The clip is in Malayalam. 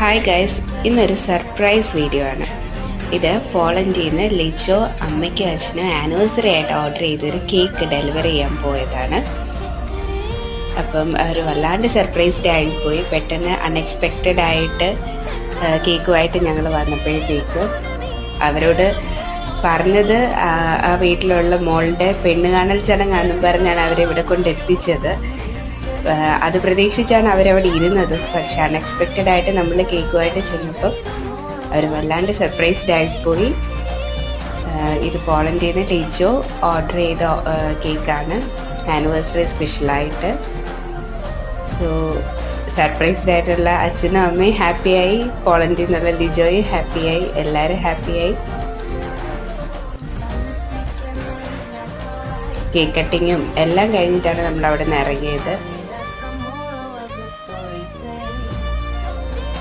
ഹായ് ഗൈസ്, ഇന്നൊരു സർപ്രൈസ് വീഡിയോ ആണ്. ഇത് പോളണ്ടിൽ നിന്ന് ലിജോ അമ്മയ്ക്കും അച്ഛനും ആനിവേഴ്സറി ആയിട്ട് ഓർഡർ ചെയ്തൊരു കേക്ക് ഡെലിവറി ചെയ്യാൻ പോയതാണ്. അപ്പം അവർ വല്ലാണ്ട് സർപ്രൈസ്ഡ് ആയിപ്പോയി. പെട്ടെന്ന് അൺഎക്സ്പെക്റ്റഡ് ആയിട്ട് കേക്കുമായിട്ട് ഞങ്ങൾ വന്നപ്പോഴത്തേക്ക് അവരോട് പറഞ്ഞത് ആ വീട്ടിലുള്ള മോളുടെ പെണ്ണ് കാണൽ ചടങ്ങാണെന്നും പറഞ്ഞാണ് അവരെ ഇവിടെ കൊണ്ടെത്തിച്ചത്. അത് പ്രതീക്ഷിച്ചാണ് അവരവിടെ ഇരുന്നത്. പക്ഷെ അൺഎക്സ്പെക്റ്റഡ് ആയിട്ട് നമ്മൾ കേക്കുമായിട്ട് ചെന്നപ്പോൾ അവർ വല്ലാണ്ട് സർപ്രൈസ്ഡ് ആയിപ്പോയി. ഇത് പോളണ്ടിൽ നിന്ന് ലിജോ ഓർഡർ ചെയ്ത കേക്കാണ്, ആനിവേഴ്സറി സ്പെഷ്യലായിട്ട്. സോ സർപ്രൈസ്ഡ് ആയിട്ടുള്ള അച്ഛനും അമ്മയും ഹാപ്പിയായി, പോളണ്ടിൽ നിന്നുള്ള ലിജോയും ഹാപ്പിയായി, എല്ലാവരും ഹാപ്പിയായി. കേക്ക് കട്ടിങ്ങും എല്ലാം കഴിഞ്ഞിട്ടാണ് നമ്മൾ അവിടെ നിന്ന് ഇറങ്ങിയത്.